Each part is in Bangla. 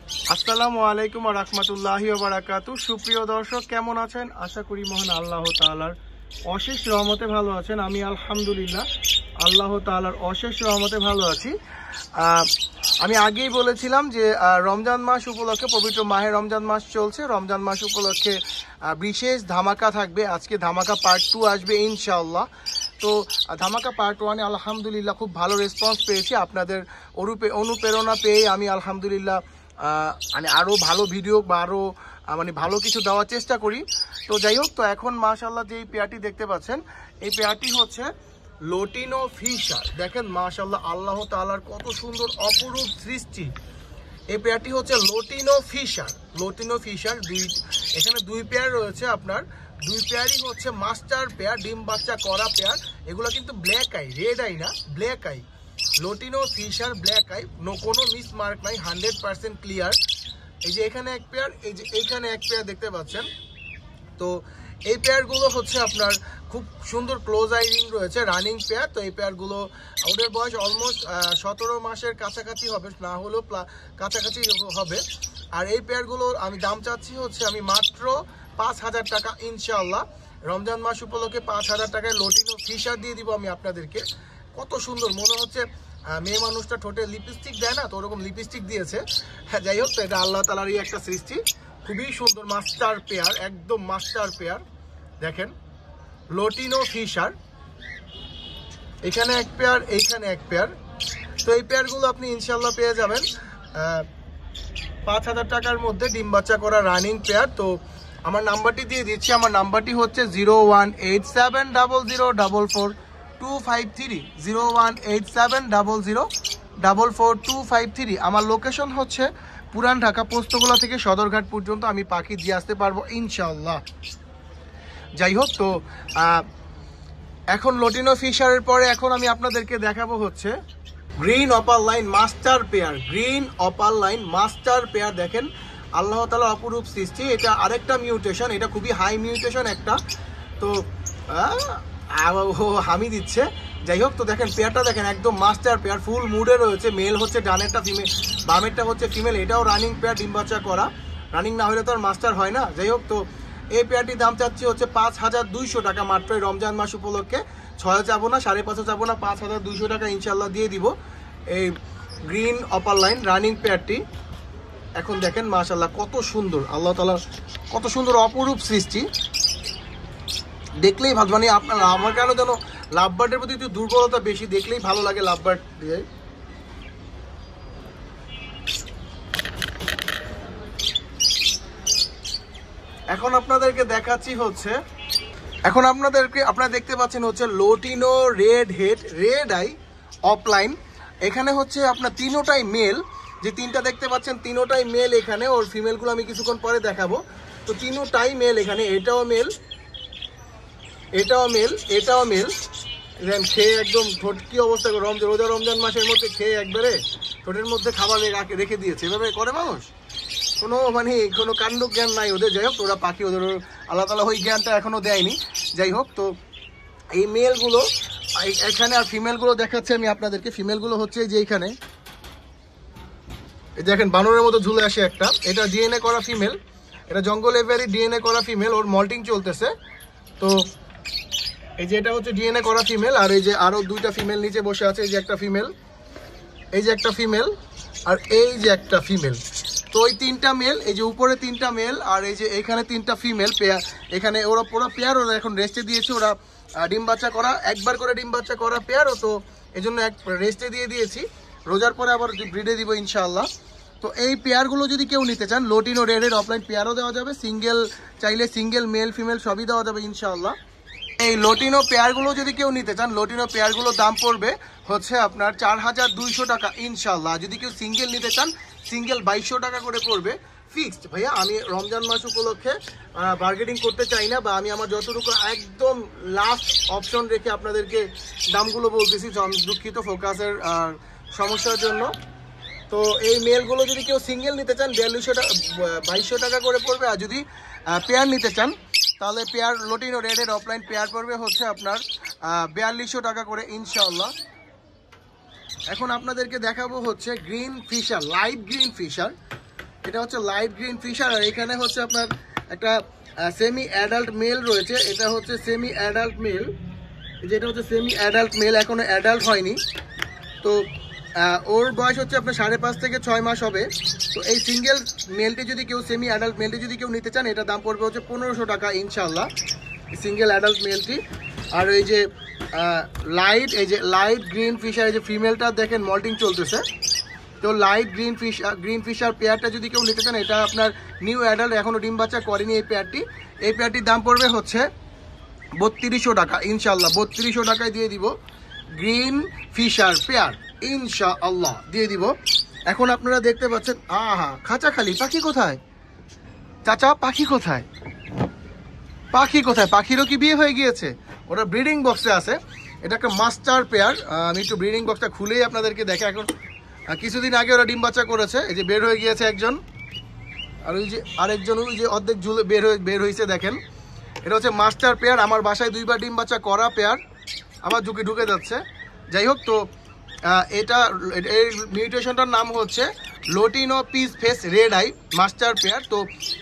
আসসালামু আলাইকুম ওয়া রাহমাতুল্লাহি ওয়া বারাকাতুহু। সুপ্রিয় দর্শক, কেমন আছেন? আশা করি মহান আল্লাহ তাআলার অশেষ রহমতে ভালো আছেন। আমি আলহামদুলিল্লাহ আল্লাহ তাআলার অশেষ রহমতে ভালো আছি। আমি আগেই বলেছিলাম যে রমজান মাস উপলক্ষে, পবিত্র মাহে রমজান মাস চলছে, রমজান মাস উপলক্ষে বিশেষ ধামাকা থাকবে। আজকে ধামাকা পার্ট 2 আসবে ইনশাআল্লাহ। তো ধামাকা পার্ট 1-এ আলহামদুলিল্লাহ খুব ভালো রেসপন্স পেয়েছি। আপনাদের অনুপ্রেরণা পেয়ে আমি আলহামদুলিল্লাহ মানে আরও ভালো ভিডিও বা আরও মানে ভালো কিছু দেওয়ার চেষ্টা করি। তো যাই হোক, তো এখন মাশাআল্লাহ যে পেয়ারটি দেখতে পাচ্ছেন, এই পেয়ারটি হচ্ছে লটিনো ফিশার। দেখেন মাশাআল্লাহ, আল্লাহ তাআলার কত সুন্দর অপরূপ সৃষ্টি। এই পেয়ারটি হচ্ছে লটিনো ফিশার। লটিনো ফিশার এখানে দুই পেয়ার রয়েছে। আপনার দুই পেয়ারই হচ্ছে মাস্টার পেয়ার, ডিম বাচ্চা করা পেয়ার। এগুলো কিন্তু ব্ল্যাক আই, রেড আই না, black eye. Lutino Fischer black eye, কোনো মিস মার্ক নাই, 100% ক্লিয়ার। এই যে এখানে এক পেয়ার, এই যে এইখানে এক পেয়ার দেখতে পাচ্ছেন। তো এই পেয়ারগুলো হচ্ছে আপনার খুব সুন্দর ক্লোজ আই রিং রয়েছে, রানিং পেয়ার। তো এই পেয়ারগুলো ওদের বয়স অলমোস্ট 17 মাসের কাছাকাছি হবে, না হলেও কাছাকাছি হবে। আর এই পেয়ারগুলোর আমি দাম চাচ্ছি হচ্ছে আমি মাত্র 5,000 টাকা ইনশাআল্লাহ। রমজান মাস উপলক্ষে 5,000 টাকায় লটিনো ফিশার দিয়ে দিব আমি আপনাদেরকে। কত সুন্দর, মনে হচ্ছে মেয়ে মানুষটা ঠোঁটে লিপস্টিক দেয় না, তো ওরকম লিপস্টিক দিয়েছে। হ্যাঁ, যাই হোক, তো এটা আল্লাহ তাআলারই একটা সৃষ্টি। খুবই সুন্দর মাস্টার পেয়ার, একদম মাস্টার পেয়ার। দেখেন লটিনো ফিশার, এখানে এক পেয়ার, এইখানে এক পেয়ার। তো এই পেয়ারগুলো আপনি ইনশাল্লাহ পেয়ে যাবেন 5,000 টাকার মধ্যে, ডিম বাচ্চা করা রানিং পেয়ার। তো আমার নাম্বারটি দিয়ে দিচ্ছি। আমার নাম্বারটি হচ্ছে 01870044253, 01870044253। আমার লোকেশন হচ্ছে পুরান ঢাকা, পোস্তগোলা থেকে সদরঘাট পর্যন্ত আমি পাখি দিয়ে আসতে পারবো ইনশাআল্লাহ। যাই হোক, তো এখন লটিনো ফিশারের পরে এখন আমি আপনাদেরকে দেখাবো হচ্ছে green upper line master pair. Green upper line master pair, দেখেন আল্লাহ তাআলার অপরূপ সৃষ্টি। এটা আরেকটা মিউটেশন, এটা খুবই হাই মিউটেশন একটা। তো হামি দিচ্ছে। যাই হোক, তো দেখেন পেয়ারটা দেখেন, একদম মাস্টার পেয়ার, ফুল মুডে রয়েছে। মেল হচ্ছে ডানেরটা, ফিমেল বামেরটা হচ্ছে ফিমেল। এটাও রানিং পেয়ার, ডিম বাচ্চা করা। রানিং না হলে তো আর মাস্টার হয় না। যাই হোক, তো এই পেয়ারটির দাম চাচ্ছি হচ্ছে 5,200 টাকা মাত্র রমজান মাস উপলক্ষে। 6 চাবো না, 5.5 চাবো না, 5,200 টাকা ইনশাল্লাহ দিয়ে দিব এই গ্রিন অপার লাইন রানিং পেয়ারটি। এখন দেখেন মাশাআল্লাহ কত সুন্দর, আল্লাহ তাআলা কত সুন্দর অপরূপ সৃষ্টি। দেখলেই ভালো, মানে আপনার আমার কেন যেন লাভবার্ডের প্রতি একটু দুর্বলতা বেশি, দেখলেই ভালো লাগে লাভবার্ড দিয়ে। এখন আপনাদেরকে দেখাচ্ছি হচ্ছে, এখন আপনারা দেখতে পাচ্ছেন হচ্ছে লটিনো red head, red eye offline. এখানে হচ্ছে আপনার তিনোটাই মেল, যে তিনটা দেখতে পাচ্ছেন তিনোটাই মেল। এখানে ওর ফিমেলগুলো আমি কিছুক্ষণ পরে দেখাবো। তো তিনোটাই মেল এখানে, এটাও মেল, এটাও মেল, এটাও মেল। খেয়ে একদম ঠোঁট কি অবস্থা, রোজা রমজান মাসের মধ্যে খেয়ে একবারে ঠোঁটের মধ্যে খাবার রেখে দিয়েছে। এভাবে করে মানুষ, কোনো কাণ্ড জ্ঞান নাই ওদের। যাই হোক, ওরা পাখি, ওদের আল্লাহ তাআলা ওই জ্ঞানটা এখনো দেয়নি। যাই হোক, তো এই মেলগুলো এখানে, আর ফিমেলগুলো দেখাচ্ছে আমি আপনাদেরকে। ফিমেলগুলো হচ্ছে যে এইখানে দেখেন বানরের মতো ঝুলে আসে একটা, এটা ডিএনএ করা ফিমেল, এটা জঙ্গল এভিয়ারি ডিএনএ করা ফিমেল, ওর মল্টিং চলতেছে। তো এই যে এটা হচ্ছে ডিএনএ করা ফিমেল, আর এই যে আরো দুইটা ফিমেল নিচে বসে আছে। এই যে একটা ফিমেল, এই যে একটা ফিমেল, আর এই যে একটা ফিমেল। তো ওই তিনটা মেল, এই যে উপরে তিনটা মেল, আর এই যে এখানে তিনটা ফিমেল পেয়ার। এখানে ওরা পুরো পেয়ার, ওরা এখন রেস্টে দিয়েছে। ওরা ডিম বাচ্চা করা, একবার করে ডিম বাচ্চা করা পেয়ারও, তো এই জন্য এক রেস্টে দিয়ে দিয়েছি। রোজার পরে আবার ব্রিডে দিব ইনশাআল্লাহ। তো এই পেয়ারগুলো যদি কেউ নিতে চান, লটিনো রেডের অফলাইন পেয়ারও দেওয়া যাবে, সিঙ্গেল চাইলে সিঙ্গেল মেল ফিমেল সবই দেওয়া যাবে ইনশাআল্লাহ। এই লটিনো পেয়ারগুলো যদি কেউ নিতে চান, লটিনো পেয়ারগুলোর দাম পড়বে হচ্ছে আপনার 4,200 টাকা ইনশাআল্লাহ। যদি কেউ সিঙ্গেল নিতে চান, সিঙ্গেল 2,200 টাকা করে পড়বে ফিক্সড। ভাইয়া আমি রমজান মাস উপলক্ষে বার্গেনিং করতে চাই না, বা আমি আমার যতটুকু একদম লাস্ট অপশন রেখে আপনাদেরকে দামগুলো বলতেছি। আমি দুঃখিত ফোকাসের সমস্যার জন্য। তো এই মেলগুলো যদি কেউ সিঙ্গেল নিতে চান 2,200 টাকা করে পড়বে। আর যদি পেয়ার নিতে চান, তাহলে পেয়ার লটিনো রেডের অফলাইন পেয়ার পড়বে হচ্ছে আপনার 4,200 টাকা করে ইনশাআল্লাহ। এখন আপনাদেরকে দেখাবো হচ্ছে green Fischer, light green Fischer. এটা হচ্ছে লাইট গ্রিন ফিশার। আর এখানে হচ্ছে আপনার একটা সেমি অ্যাডাল্ট মেল রয়েছে, এটা হচ্ছে সেমি অ্যাডাল্ট মেল, যেটা হচ্ছে সেমি অ্যাডাল্ট মেল, এখনো অ্যাডাল্ট হয়নি। তো ওর বয়স হচ্ছে আপনার 5.5 থেকে 6 মাস হবে। তো এই সিঙ্গেল মেলটি যদি কেউ, সেমি অ্যাডাল্ট মেলটি যদি কেউ নিতে চান, এটা দাম পড়বে হচ্ছে 1500 টাকা ইনশাল্লাহ, সিঙ্গেল অ্যাডাল্ট মেলটি। আর এই যে লাইট গ্রিন ফিশার, এই যে ফিমেলটা দেখেন মল্টিং চলতেছে। তো লাইট গ্রিন ফিশার পেয়ারটা যদি কেউ নিতে চান, এটা আপনার নিউ অ্যাডাল্ট, এখনও ডিম বাচ্চা করেনি এই পেয়ারটির দাম পড়বে হচ্ছে 3200 টাকা ইনশাল্লাহ। 3200 টাকায় দিয়ে দিব গ্রিন ফিশার পেয়ার ইনশাআল্লাহ, দিয়ে দিব। এখন আপনারা দেখতে পাচ্ছেন, আহা খাঁচা খালি, পাখি কোথায় চাচা? পাখি কোথায়? পাখিরও কি বিয়ে হয়ে গিয়েছে? ওরা ব্রিডিং বক্সে আছে। এটা একটা মাস্টার পেয়ার। আমি একটু ব্রিডিং বক্সটা খুলেই আপনাদেরকে দেখে। এখন কিছুদিন আগে ওরা ডিম বাচ্চা করেছে, এই যে বের হয়ে গিয়েছে একজন, আর ওই যে আরেকজন ওই যে অর্ধেক ঝুলে বের হয়েছে দেখেন। এটা হচ্ছে মাস্টার পেয়ার। আমার বাসায় 2বার ডিম বাচ্চা করা পেয়ার, আবার ঢুকে যাচ্ছে। যাই হোক, তো এটা এর মিউটেশনটার নাম হচ্ছে lutino piece face red eye master pair. তো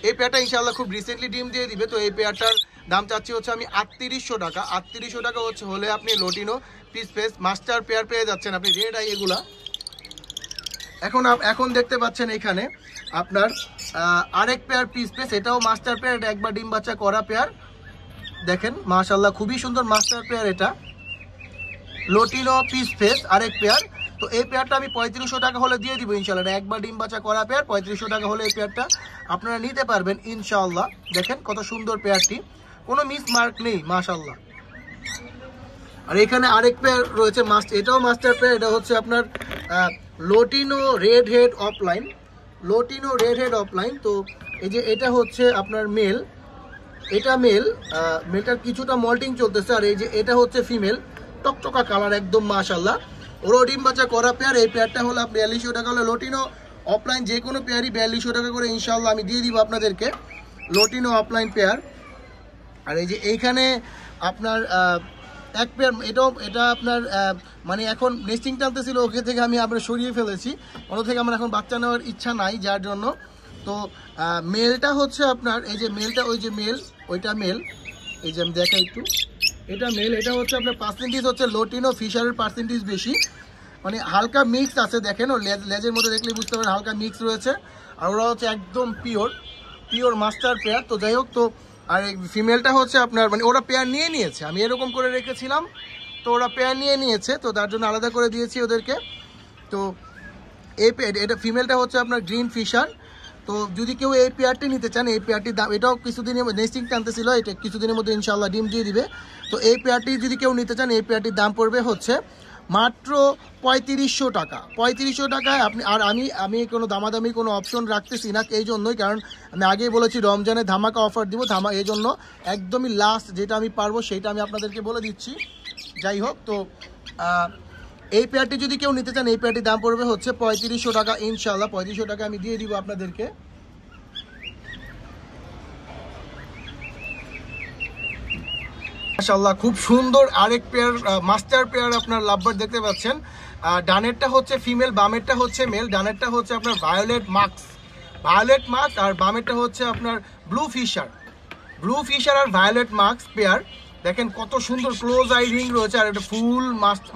এই পেয়ারটা ইনশাআল্লাহ খুব রিসেন্টলি ডিম দিয়ে দিবে। তো এই পেয়ারটার দাম চাচ্ছি হচ্ছে আমি 3800 টাকা। 3800 টাকা হলে আপনি lutino piece face master pair পেয়ে যাচ্ছেন আপনি, রেড আই এগুলা। এখন দেখতে পাচ্ছেন এখানে আপনার আরেক পেয়ার পিস ফেস, এটাও মাস্টার পেয়ার, এটা একবার ডিম বাচ্চা করা পেয়ার। দেখেন মাশাআল্লাহ খুবই সুন্দর মাস্টার পেয়ার, এটা লোটিনো পিস ফেস আরেক পেয়ার। তো এই পেয়ারটা আমি 3500 টাকা হলে দিয়ে দিব ইনশাআল্লাহ। একবার ডিম বাচ্চা করা পেয়ার, 3500 টাকা হলে এই পেয়ারটা আপনারা নিতে পারবেন ইনশাআল্লাহ। দেখেন কত সুন্দর পেয়ারটি, কোনো মিস মার্ক নেই মাশাআল্লাহ। আর এখানে আরেক পেয়ার রয়েছে এটাও মাস্টার পেয়ার, এটা হচ্ছে আপনার lutino red head offline, lutino red head offline. তো এই যে এটা হচ্ছে আপনার মেল, এটা মেলটার কিছুটা মল্টিং চলতেছে। আর এই যে এটা হচ্ছে ফিমেল, টকটকা কালার একদম মাশাআল্লাহ। ওরও ডিম বাচ্চা করা পেয়ার। এই পেয়ারটা হলো 4200 টাকা হলে লোটিনো অফলাইন, যে কোনো পেয়ারই 4200 টাকা করে ইনশাআল্লাহ আমি দিয়ে দিব আপনাদেরকে, লোটিনো অফলাইন পেয়ার। আর এই যে এইখানে আপনার এক পেয়ার, এটা আপনার মানে এখন নেস্টিং টানতেছিল, ওকে থেকে আমি আবার সরিয়ে ফেলেছি, ওর থেকে আমার এখন বাচ্চা নেওয়ার ইচ্ছা নাই, যার জন্য। তো মেলটা হচ্ছে আপনার, এই যে মেলটা, ওই যে মেল, ওইটা মেল, এই যে আমি দেখাই একটু, এটা মেল। এটা হচ্ছে আপনার পার্সেন্টেজ হচ্ছে লোটিনো ফিশারের পার্সেন্টেজ বেশি, মানে হালকা মিক্স আছে। দেখেন ওর লেজের মধ্যে দেখলেই বুঝতে পারেন হালকা মিক্স রয়েছে। আর ওরা হচ্ছে একদম পিওর মাস্টার পেয়ার। তো যাই হোক, তো আর ফিমেলটা হচ্ছে আপনার, মানে ওরা পেয়ার নিয়েছে, আমি এরকম করে রেখেছিলাম, তো ওরা পেয়ার নিয়েছে, তো তার জন্য আলাদা করে দিয়েছি ওদেরকে। তো এটা ফিমেলটা হচ্ছে আপনার গ্রিন ফিশার। তো যদি কেউ এই পেয়ারটি নিতে চান, এই পেয়ারটির দাম, এটাও কিছুদিনের নেস্টিং টানতেছিল, এটা কিছুদিনের মধ্যে ইনশাআল্লাহ ডিম দিয়ে দিবে। তো এই পেয়ারটি যদি কেউ নিতে চান, এই পেয়ারটির দাম পড়বে হচ্ছে মাত্র 3500 টাকা। 3500 টাকায় আপনি, আর আমি কোনো দামাদামি কোনো অপশন রাখতেছি না, এই জন্যই, কারণ আমি আগেই বলেছি রমজানে ধামাকা অফার দিব, এই জন্য একদমই লাস্ট যেটা আমি পারবো সেটা আমি আপনাদেরকে বলে দিচ্ছি। যাই হোক, তো এই পেয়ারটি যদি কেউ নিতে চান, এই পেয়ারটির দাম পড়বে হচ্ছে 3500 টাকা ইনশাআল্লাহ। 3500 টাকা আমি দিয়ে দিব আপনাদেরকে। মাশাআল্লাহ খুব সুন্দর আরেক পেয়ার মাস্টার পেয়ার আপনার লাভবার্ড দেখতে পাচ্ছেন। ডানেরটা হচ্ছে ফিমেল, বামেরটা হচ্ছে মেল। ডানেরটা হচ্ছে আপনার ভায়োলেট মার্কস, আর বামেরটা হচ্ছে আপনার ব্লু ফিশার আর ভায়োলেট মার্কস পেয়ার। দেখেন কত সুন্দর ক্লোজ আই রিং রয়েছে, আর এটা ফুল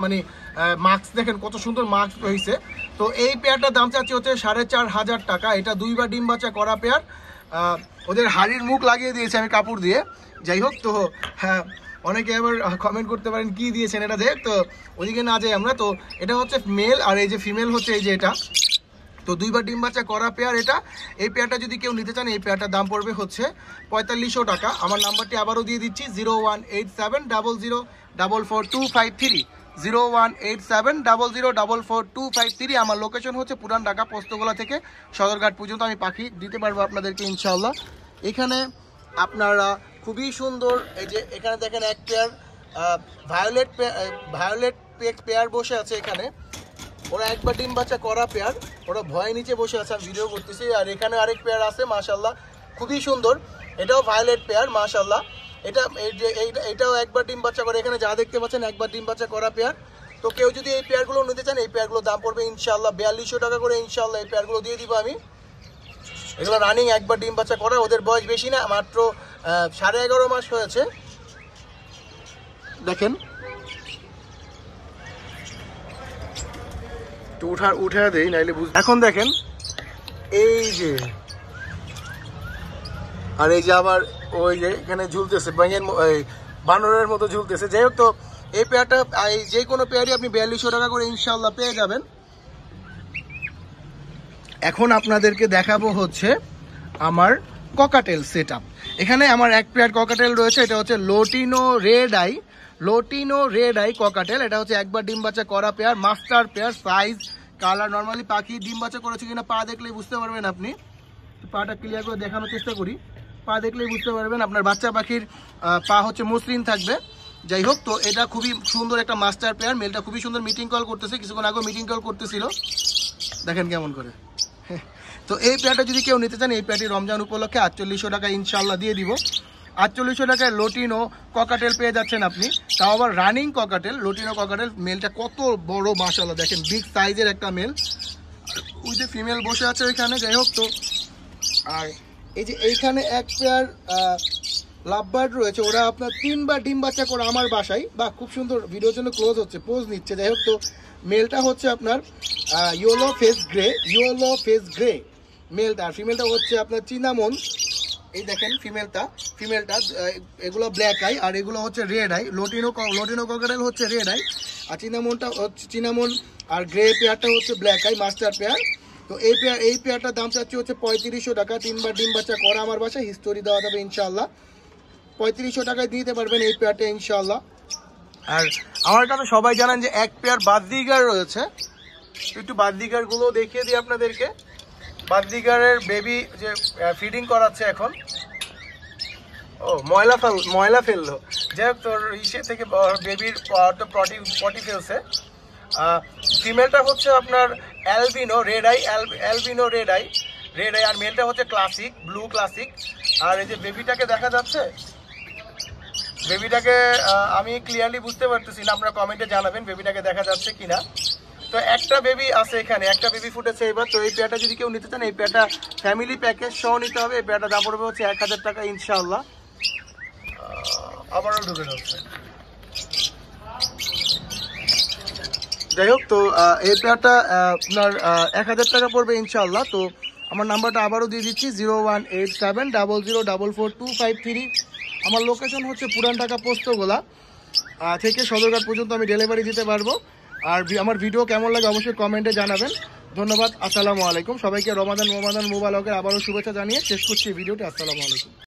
মানে মার্কস দেখেন কত সুন্দর মার্কস রয়েছে। তো এই পেয়ারটার দাম চাচ্ছি হচ্ছে 4500 টাকা। এটা 2বার ডিম বাচ্চা করা পেয়ার। ওদের হাড়ির মুখ লাগিয়ে দিয়েছে আমি কাপড় দিয়ে। যাই হোক, তো হ্যাঁ, অনেকে আবার কমেন্ট করতে পারেন কি দিয়েছেন এটা দেখ, তো ওইদিকে না যাই আমরা। তো এটা হচ্ছে মেল, আর এই যে ফিমেল হচ্ছে এই যে এটা। তো 2বার ডিম বাচ্চা করা পেয়ার এটা। এই পেয়ারটা যদি কেউ নিতে চান, এই পেয়ারটার দাম পড়বে হচ্ছে 4500 টাকা। আমার নাম্বারটি আবারও দিয়ে দিচ্ছি, 01870044253, 01870044253। আমার লোকেশন হচ্ছে পুরান ঢাকা পোস্তগোলা থেকে সদরঘাট পর্যন্ত আমি পাখি দিতে পারবো আপনাদেরকে ইনশাআল্লাহ। এখানে আপনারা খুবই সুন্দর, এই যে এখানে দেখেন এক পেয়ার ভায়োলেট পেয়ার বসে আছে এখানে। ওরা একবার ডিম বাচ্চা করা পেয়ার, ওরা ভয়ে নিচে বসে আছে, আমি ভিডিও করতেছি। আর এখানে আরেক পেয়ার আছে মাশাআল্লাহ খুবই সুন্দর, এটাও ভায়োলেট পেয়ার মাশাআল্লাহ। এটাও একবার ডিম বাচ্চা করে, এখানে যা দেখতে পাচ্ছেন একবার ডিম বাচ্চা করা পেয়ার। তো কেউ যদি এই পেয়ারগুলো নিতে চান, এই পেয়ারগুলোর দাম পড়বে ইনশাআল্লাহ 4200 টাকা করে ইনশাআল্লাহ। এই পেয়ারগুলো দিয়ে দিব আমি। এগুলো রানিং একবার ডিম বাচ্চা করা, ওদের বয়স বেশি না, মাত্র 11.5 মাস হয়েছে। দেখেন তো উঠা দেই নাইলে বুঝ। এখন দেখেন এই যে, আর এই যে আবার ওই যে এখানে ঝুলতেছে বানরের মতো ঝুলতেছে। যাই হোক, তো এই পেয়ারটা যে কোনো পেয়ারই আপনি 4200 টাকা করে ইনশাল্লাহ পেয়ে যাবেন। এখন আপনাদেরকে দেখাবো হচ্ছে আমার ককাটেল সেট আপ। এখানে আমার এক পেয়ার ককাটেল রয়েছে, এটা হচ্ছে লোটিনো রেড আই ককাটেল। এটা হচ্ছে একবার ডিম বাচ্চা করা pair, master pair, size colour. Normally পাখি ডিম বাচ্চা করেছে কিনা পা দেখলেই বুঝতে পারবেন আপনি। পাটা ক্লিয়ার করে দেখানোর চেষ্টা করি, পা দেখলেই বুঝতে পারবেন আপনার বাচ্চা পাখির পা হচ্ছে মসৃণ থাকবে। যাই হোক, তো এটা খুবই সুন্দর একটা মাস্টার পেয়ার। মেলটা খুবই সুন্দর মিটিং কল করতেছে, কিছুক্ষণ আগে মিটিং কল করতেছিল, দেখেন কেমন করে। তো এই পেয়ারটা যদি কেউ নিতে চান, এই পেয়ারটি রমজান উপলক্ষে 4800 টাকা ইনশাল্লাহ দিয়ে দিব। 4800 টাকায় লোটিনো ককাটেল পেয়ে যাচ্ছেন আপনি, তাও আবার রানিং ককাটেল। লোটিনো ককাটেল মেলটা কত বড় মাশাআল্লাহ, দেখেন বিগ সাইজের একটা মেল। ওই যে ফিমেল বসে আছে ওইখানে। যাই হোক, তো আর এই যে এইখানে এক পেয়ার লাভবার্ড রয়েছে, ওরা আপনার 3 বার ডিম বাচ্চা করে আমার বাসায়। বা খুব সুন্দর, ভিডিওর জন্য ক্লোজ হচ্ছে, পোজ নিচ্ছে। যাই হোক, তো মেলটা হচ্ছে আপনার ইয়েলো ফেস গ্রে মেলটা, আর ফিমেলটা হচ্ছে আপনার চিনামন। এই দেখেন ফিমেলটা এগুলো ব্ল্যাক আই, আর এগুলো হচ্ছে রেড আই। লোটিনো ককাটেল হচ্ছে রেড আই, আর চিনামনটা হচ্ছে চিনামন, আর গ্রে পেয়ারটা হচ্ছে ব্ল্যাক আই মাস্টার পেয়ার। তো এই পেয়ারটার দাম চাচ্ছি হচ্ছে 3500 টাকা। 3 বার ডিম বাচ্চা করা আমার বাসায়, হিস্টোরি দেওয়া যাবে ইনশাল্লাহ। 3500 টাকায় দিতে পারবেন এই পেয়ারটা ইনশাল্লাহ। আর আমার কাছে সবাই জানেন যে এক পেয়ার বাদদিগার রয়েছে, একটু বাদদিগারগুলো দেখিয়ে দিই আপনাদেরকে। বাদদিগারের বেবি যে ফিডিং করাচ্ছে এখন। ও ময়লা ফেললো। যাই হোক, তোর ইসে থেকে বেবির পটি ফেলছে। ফিমেলটা হচ্ছে আপনার অ্যালবিনো রেড আই, আর মেলটা হচ্ছে ক্লাসিক ব্লু ক্লাসিক। আর এই যে বেবিটাকে দেখা যাচ্ছে, বেবিটাকে আমি ক্লিয়ারলি বুঝতে পারতেছি না, আপনারা কমেন্টে জানাবেন বেবিটাকে দেখা যাচ্ছে কিনা। তো একটা বেবি আছে এখানে, একটা বেবি ফুটেছে এবার। তো এই পেয়ারটা যদি কেউ নিতে চান, এই পেয়ারটা ফ্যামিলি প্যাকেজ সহ নিতে হবে। এই পেয়ারটা দাম পড়বে হচ্ছে 1000 টাকা ইনশাআল্লাহ। আবারও ঢুকে যাচ্ছে। যাই হোক, তো এই পেয়ারটা আপনার 1000 টাকা পড়বে ইনশাআল্লাহ। তো আমার নাম্বারটা আবারও দিয়ে দিচ্ছি, 01870044253। আমার লোকেশন হচ্ছে পুরান ঢাকা পোস্তগোলা থেকে সদরঘাট পর্যন্ত আমি ডেলিভারি দিতে পারবো। আর আমার ভিডিও কেমন লাগে অবশ্যই কমেন্টে জানাবেন। ধন্যবাদ। আসসালামু আলাইকুম। সবাইকে রমাদান মুবারকের আবারও শুভেচ্ছা জানিয়ে শেষ করছি ভিডিওটি। আসসালামু আলাইকুম।